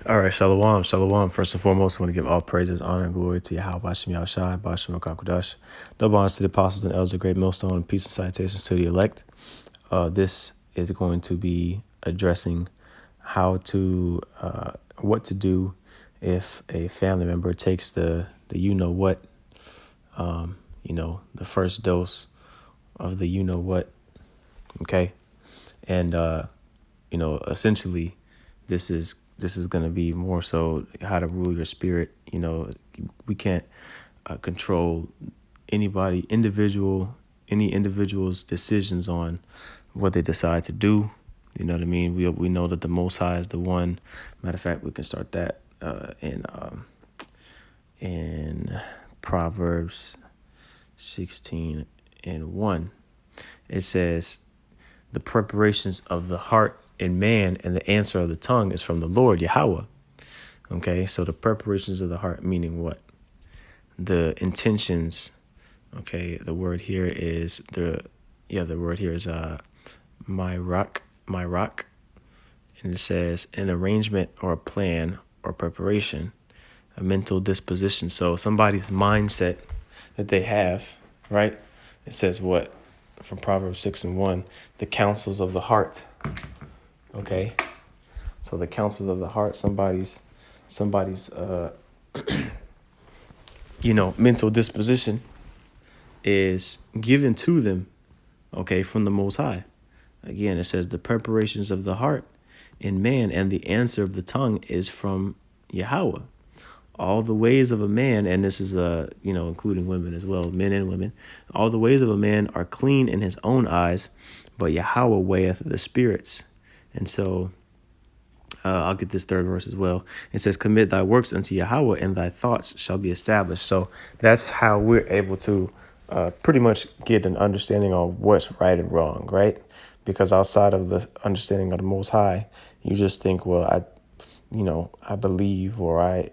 All right, shalom, shalom. First and foremost, I want to give all praises, honor, and glory to Yahweh Bashem Yahushai, Bashem Rakakudash. Double honors to the apostles and elders of Great Millstone, and peace and salutations to the elect. This is going to be addressing what to do if a family member takes the the first dose of the okay, and essentially, this is going to be more so how to rule your spirit. We can't control any individual's decisions on what they decide to do. You know what I mean? We know that the Most High is the one. Matter of fact, we can start that in Proverbs 16:1. It says, "The preparations of the heart in man and the answer of the tongue is from the Lord Yahweh." Okay, so the preparations of the heart, meaning what? The intentions. Okay, the word here is my rock, and it says an arrangement or a plan or preparation, a mental disposition. So somebody's mindset that they have, right? It says what? From Proverbs 6:1, the counsels of the heart. Okay, so the counsels of the heart, somebody's mental disposition is given to them, okay, from the Most High. Again, it says the preparations of the heart in man and the answer of the tongue is from Yahweh. All the ways of a man, and this is including women as well, men and women, all the ways of a man are clean in his own eyes, but Yahweh weigheth the spirits. And so I'll get this third verse as well. It says, "Commit thy works unto Yahweh, and thy thoughts shall be established." So that's how we're able to pretty much get an understanding of what's right and wrong, right? Because outside of the understanding of the Most High, you just think, well, I believe, or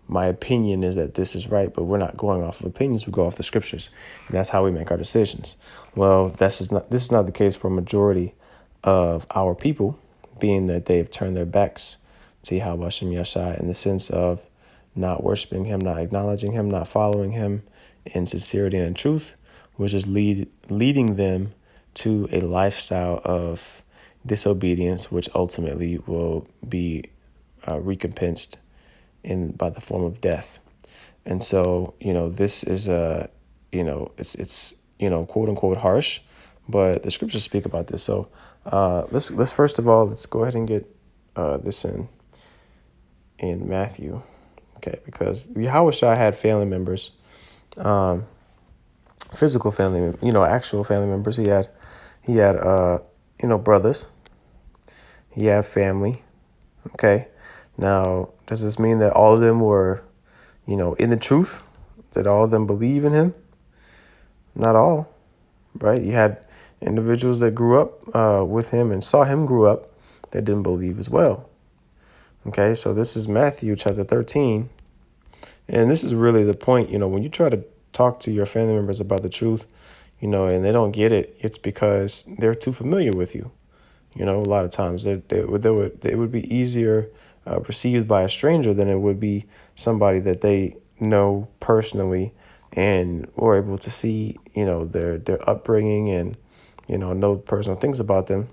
my opinion is that this is right, but we're not going off of opinions. We go off the scriptures, and that's how we make our decisions. Well, this is not the case for a majority of our people, being that they've turned their backs to Yahweh Shem Yashai in the sense of not worshiping him, not acknowledging him, not following him in sincerity and in truth, which is leading them to a lifestyle of disobedience, which ultimately will be recompensed by the form of death. And so, this is it's quote unquote harsh, but the scriptures speak about this. So let's first of all, let's go ahead and get this in Matthew, okay? Because Yahweh Shai had family members, physical family, actual family members. He had brothers. He had family. Okay. Now, does this mean that all of them were, in the truth? That all of them believe in him? Not all, right? You had individuals that grew up with him and saw him grow up that didn't believe as well. Okay, so this is Matthew chapter 13. And this is really the point, when you try to talk to your family members about the truth, and they don't get it, it's because they're too familiar with you. A lot of times it would be easier perceived by a stranger than it would be somebody that they know personally and were able to see, their upbringing and, know personal things about them.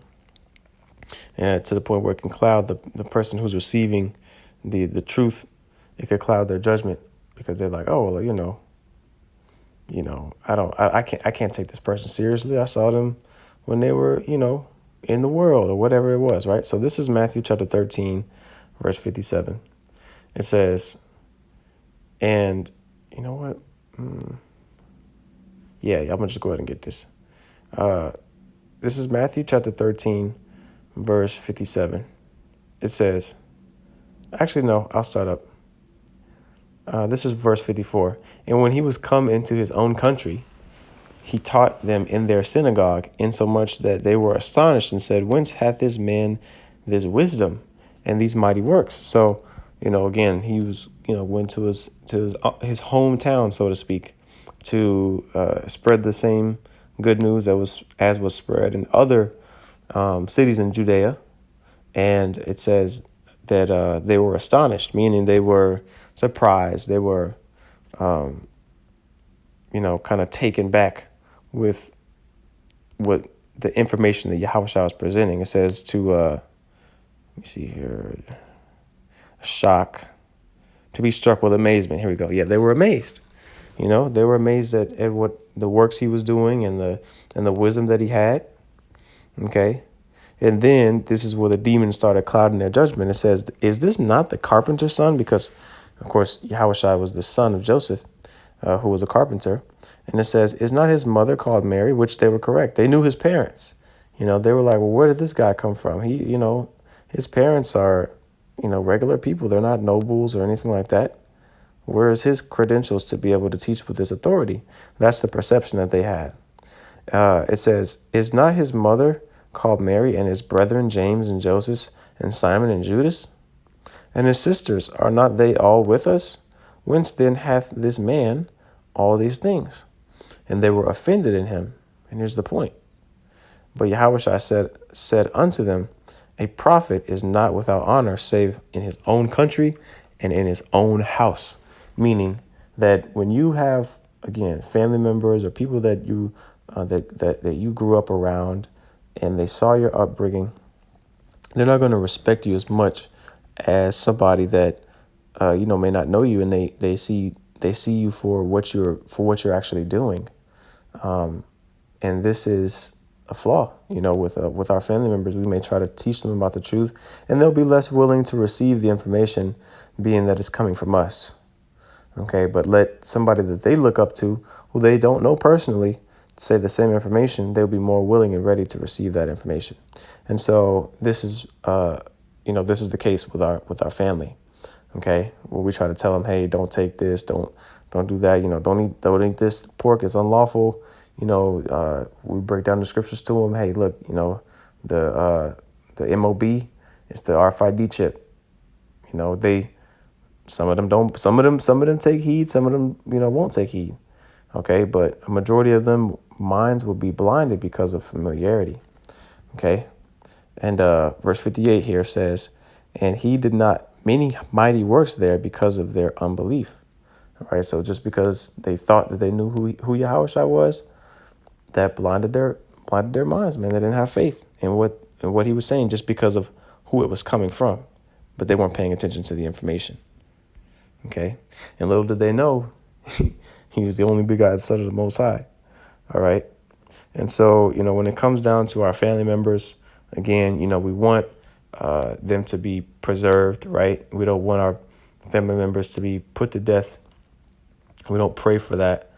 And to the point where it can cloud the person who's receiving the truth. It could cloud their judgment because they're like, oh, well, I can't take this person seriously. I saw them when they were, in the world or whatever it was, right? So this is Matthew chapter 13, verse 57. It says, and you know what? I'm going to just go ahead and get this. This is Matthew chapter 13, verse 57. It says, actually, no, I'll start up. This is verse 54. And when he was come into his own country, he taught them in their synagogue, insomuch that they were astonished and said, whence hath this man this wisdom and these mighty works? So, again, he was, went to his hometown, so to speak, to spread the same good news as was spread in other cities in Judea. And it says they were astonished, meaning they were surprised. They were, kind of taken back with what the information that Yahushua was presenting. It says to, let me see here, shock, to be struck with amazement. Here we go. Yeah, they were amazed. They were amazed at what the works he was doing and the wisdom that he had. Okay. And then this is where the demons started clouding their judgment. It says, is this not the carpenter's son? Because, of course, Yahushua was the son of Joseph, who was a carpenter. And it says, is not his mother called Mary? Which they were correct. They knew his parents. They were like, well, where did this guy come from? His parents are, regular people. They're not nobles or anything like that. Where is his credentials to be able to teach with this authority? That's the perception that they had. It says, is not his mother called Mary, and his brethren James and Joseph and Simon and Judas? And his sisters, are not they all with us? Whence then hath this man all these things? And they were offended in him. And here's the point. But Yahushua said unto them, a prophet is not without honor, save in his own country and in his own house. Meaning that when you have, again, family members or people that you that you grew up around, and they saw your upbringing, they're not going to respect you as much as somebody that may not know you, and they see you for what you're actually doing. And this is a flaw. With our family members, we may try to teach them about the truth, and they'll be less willing to receive the information, being that it's coming from us. Okay, but let somebody that they look up to, who they don't know personally, say the same information, they'll be more willing and ready to receive that information. And so this is the case with our family. Okay, where we try to tell them, hey, don't take this, don't do that, don't eat this pork, it's unlawful. We break down the scriptures to them. Hey, look, the MOB, it's the RFID chip. Some of them take heed, some of them won't take heed. Okay, but a majority of them minds will be blinded because of familiarity. Okay, and verse 58 here says, and he did not many mighty works there because of their unbelief. All right, so just because they thought that they knew who Yahushua was, that blinded their minds, man. They didn't have faith in what he was saying just because of who it was coming from, but they weren't paying attention to the information. Okay, and little did they know, he was the only begotten Son of the Most High. All right, and so when it comes down to our family members, again, we want them to be preserved, right? We don't want our family members to be put to death. We don't pray for that.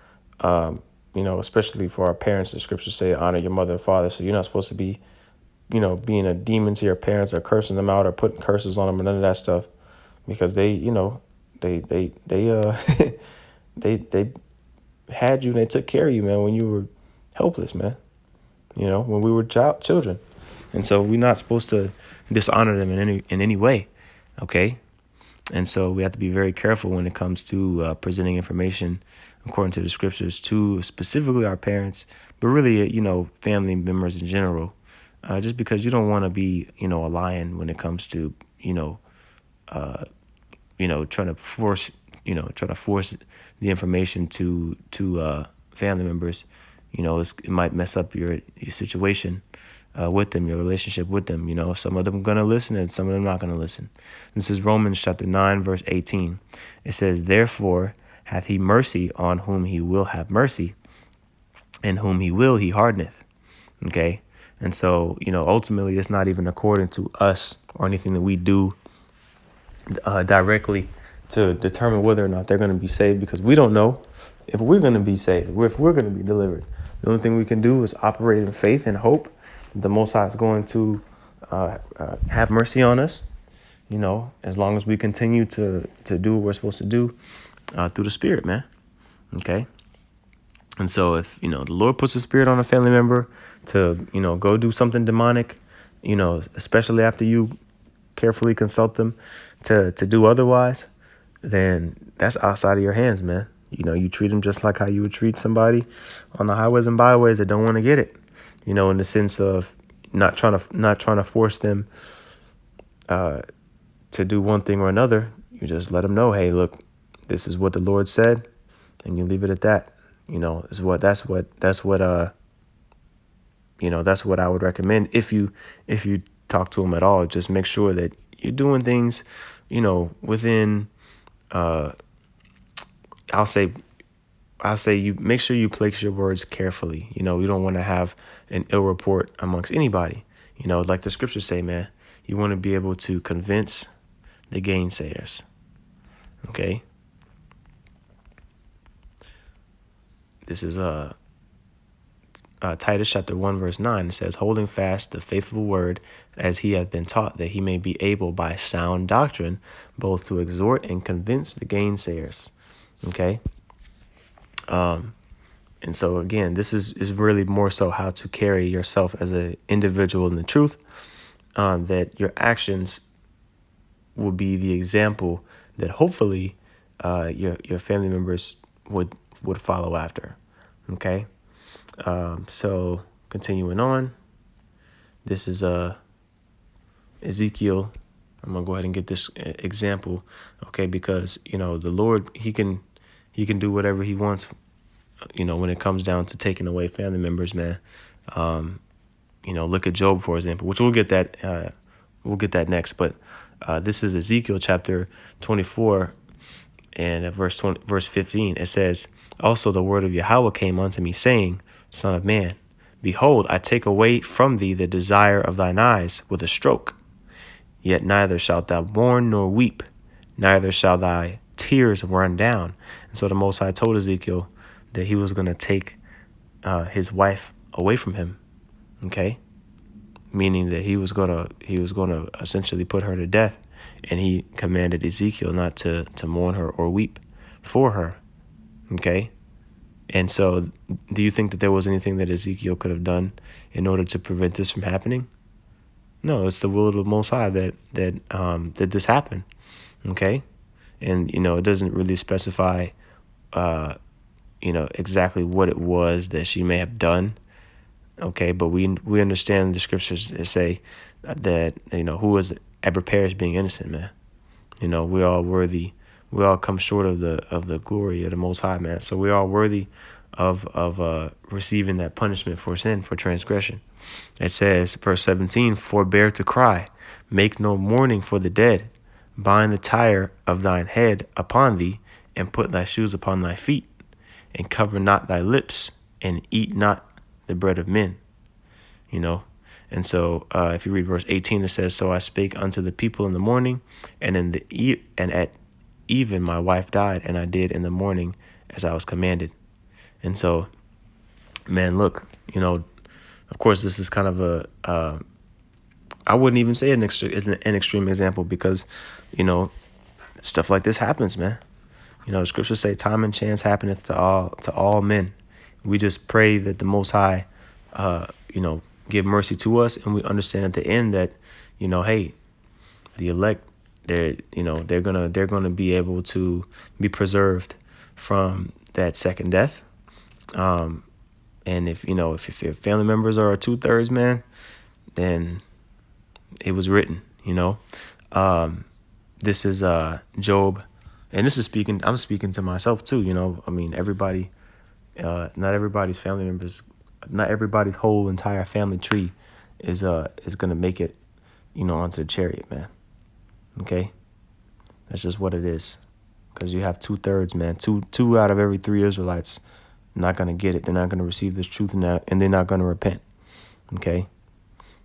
Especially for our parents. The scriptures say, honor your mother and father. So you're not supposed to be, being a demon to your parents or cursing them out or putting curses on them or none of that stuff, because they they had you and they took care of you, man, when you were helpless, man, when we were children. And so we're not supposed to dishonor them in any way. Okay. And so we have to be very careful when it comes to presenting information according to the scriptures to specifically our parents, but really, family members in general, just because you don't want to be, a lion when it comes to, trying to force the information to family members. It might mess up your situation with them, your relationship with them. Some of them are going to listen and some of them not going to listen. This is Romans chapter 9, verse 18. It says, therefore hath he mercy on whom he will have mercy, and whom he will, he hardeneth. Okay. And so, ultimately it's not even according to us or anything that we do directly to determine whether or not they're going to be saved, because we don't know if we're going to be saved, if we're going to be delivered. The only thing we can do is operate in faith and hope the Most High is going to have mercy on us, as long as we continue to do what we're supposed to do through the Spirit, man. Okay. And so if, the Lord puts a spirit on a family member to, go do something demonic, especially after you carefully consult them to do otherwise, then that's outside of your hands, man. You treat them just like how you would treat somebody on the highways and byways that don't want to get it, in the sense of not trying to force them to do one thing or another, you just let them know, hey, look, this is what the Lord said, and you leave it at that. That's what I would recommend. If you talk to them at all, just make sure that you're doing things, within, I'll say you make sure you place your words carefully. You don't want to have an ill report amongst anybody. Like the scriptures say, man, you want to be able to convince the gainsayers. Okay. This is Titus chapter 1, verse 9. It says, holding fast the faithful word as he hath been taught, that he may be able by sound doctrine both to exhort and convince the gainsayers. Okay. And so again, this is really more so how to carry yourself as an individual in the truth, that your actions will be the example that hopefully your family members would follow after. Okay. So continuing on, this is Ezekiel. I'm gonna go ahead and get this example, okay? Because the Lord, he can do whatever he wants, when it comes down to taking away family members, man. Look at Job, for example, which we'll get that next. But this is Ezekiel chapter 24 and at verse 15. It says, also the word of Yahweh came unto me, saying, Son of man, behold, I take away from thee the desire of thine eyes with a stroke. Yet neither shalt thou mourn nor weep, neither shall thy tears run down. And so the Most High told Ezekiel that he was going to take his wife away from him. Okay, meaning that he was gonna essentially put her to death, and he commanded Ezekiel not to mourn her or weep for her. Okay. And so do you think that there was anything that Ezekiel could have done in order to prevent this from happening? No, it's the will of the Most High that this happened. Okay. And, it doesn't really specify, exactly what it was that she may have done. Okay. But we understand the scriptures that say that, who has ever perished being innocent, man. We're all worthy. We all come short of the glory of the Most High, man. So we're all worthy of receiving that punishment for sin, for transgression. It says, verse 17, forbear to cry, make no mourning for the dead, bind the tire of thine head upon thee, and put thy shoes upon thy feet, and cover not thy lips, and eat not the bread of men. And so if you read verse 18, it says, so I spake unto the people in the morning, and at even my wife died, and I did in the morning as I was commanded. And so, man, look, of course, this is kind of I wouldn't even say an extreme example, because, stuff like this happens, man. The scriptures say time and chance happeneth to all men. We just pray that the Most High, give mercy to us, and we understand at the end that, hey, the elect, they're gonna be able to be preserved from that second death. And if your family members are 2/3, man, then it was written. This is Job, and this is I'm speaking to myself too. Everybody, not everybody's family members, not everybody's whole entire family tree is gonna make it, onto the chariot, man. Okay, that's just what it is. Because you have 2/3, man. Two out of every 3 Israelites not gonna get it. They're not gonna receive this truth, and they're not gonna repent. Okay,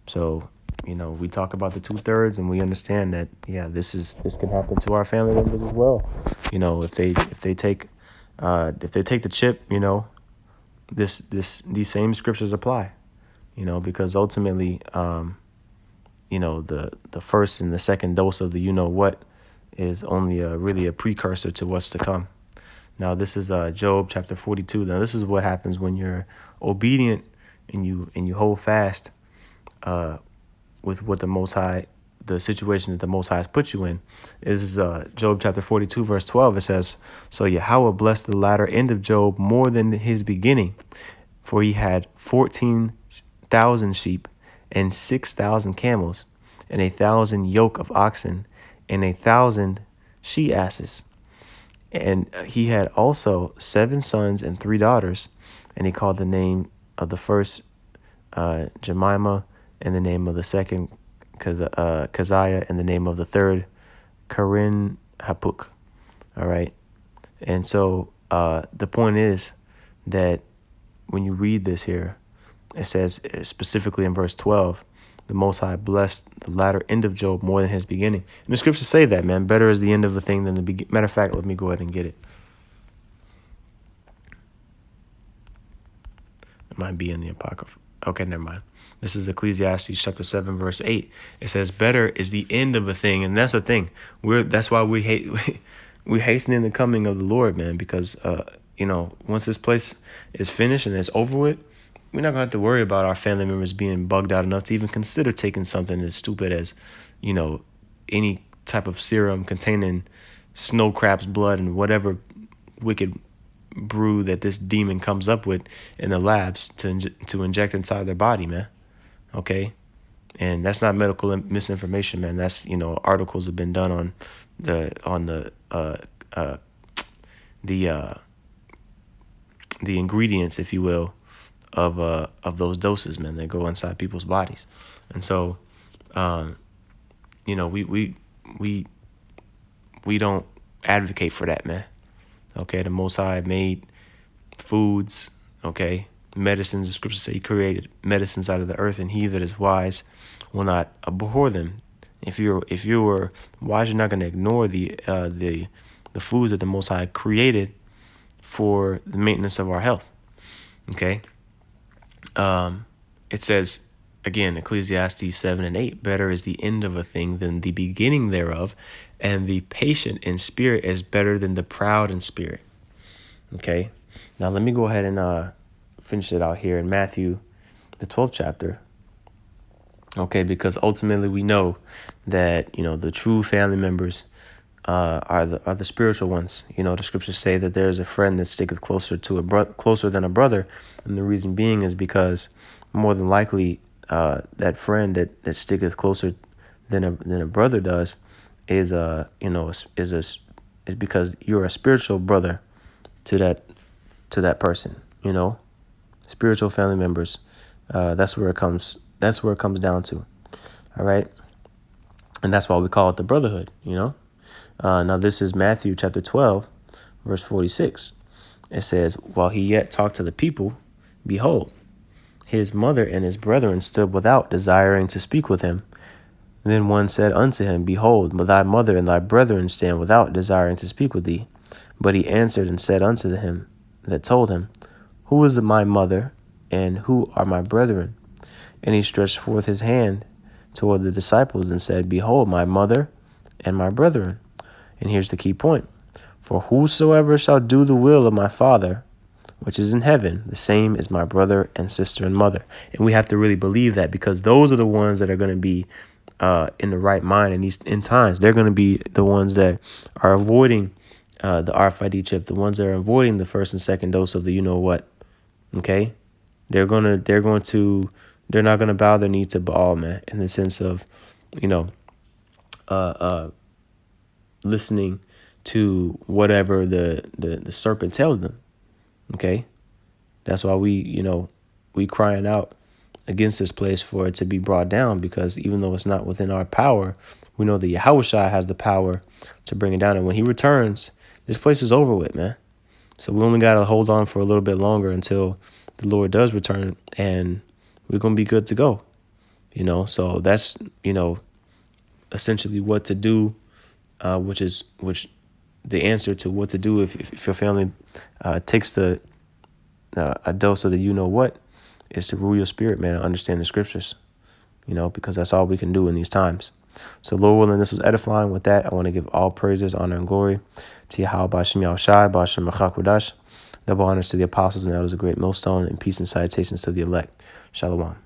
so we talk about the 2/3, and we understand that this can happen to our family members as well. If they take the chip, these same scriptures apply. Because ultimately, the first and the second dose of the what is only really a precursor to what's to come. Now, this is Job chapter 42. Now, this is what happens when you're obedient and you hold fast with what the situation that the Most High has put you in. This is Job chapter 42, verse 12. It says, so Yahweh blessed the latter end of Job more than his beginning, for he had 14,000 sheep and 6,000 camels and 1,000 yoke of oxen and 1,000 she asses. And he had also 7 sons and 3 daughters. And he called the name of the first Jemima, and the name of the second Keziah, and the name of the third Karin Hapuk. All right. And so the point is that when you read this here, it says specifically in verse 12, the Most High blessed the latter end of Job more than his beginning. And the scriptures say that, man, better is the end of a thing than the beginning. Matter of fact, let me go ahead and get it. It might be in the Apocrypha. Okay, never mind. This is Ecclesiastes chapter 7, verse 8. It says, better is the end of a thing. And that's the thing. That's why we hastening the coming of the Lord, man, because, once this place is finished and it's over with, we're not going to have to worry about our family members being bugged out enough to even consider taking something as stupid as, any type of serum containing snow crab's blood and whatever wicked brew that this demon comes up with in the labs to inject inside their body, man. Okay. And that's not medical misinformation, man. That's, articles have been done on the ingredients, if you will, of those doses, man, that go inside people's bodies. And so, we don't advocate for that, man. Okay, the Most High made foods, okay, medicines. The scriptures say he created medicines out of the earth, and he that is wise will not abhor them. If you were wise, you're not going to ignore the foods that the Most High created for the maintenance of our health. Okay. It says, again, Ecclesiastes 7 and 8, better is the end of a thing than the beginning thereof, and the patient in spirit is better than the proud in spirit. Okay. Now let me go ahead and finish it out here in Matthew, the 12th chapter. Okay, because ultimately we know that, the true family members are the spiritual ones. The scriptures say that there is a friend that sticketh closer than a brother, and the reason being is because more than likely that friend that sticketh closer than a brother does is because you're a spiritual brother to that person. Spiritual family members. That's where it comes down to. All right, and that's why we call it the brotherhood. Now this is Matthew chapter 12, verse 46. It says, while he yet talked to the people, behold, his mother and his brethren stood without, desiring to speak with him. Then one said unto him, behold, thy mother and thy brethren stand without, desiring to speak with thee. But he answered and said unto him that told him, who is my mother, and who are my brethren? And he stretched forth his hand toward the disciples and said, behold, my mother and my brethren. And here's the key point. For whosoever shall do the will of my Father, which is in heaven, the same is my brother and sister and mother. And we have to really believe that, because those are the ones that are going to be in the right mind in these end times. They're going to be the ones that are avoiding the RFID chip, the ones that are avoiding the first and second dose of the what. Okay, they're not going to bow their knee to Baal, man, in the sense of listening to whatever the serpent tells them. Okay, that's why we crying out against this place for it to be brought down, because even though it's not within our power, we know that Yahushua has the power to bring it down. And when he returns, this place is over with, man. So we only got to hold on for a little bit longer until the Lord does return, and we're going to be good to go. So that's, essentially what to do, which the answer to what to do if your family takes a dose of the what is to rule your spirit, man, and understand the scriptures, because that's all we can do in these times. So Lord willing, this was edifying. With that, I want to give all praises, honor, and glory to Yahweh B'Shem Yahushai, B'Shem Mechakwadash. Double honors to the apostles and elders of Great Millstone, and peace and salutations to the elect. Shalom.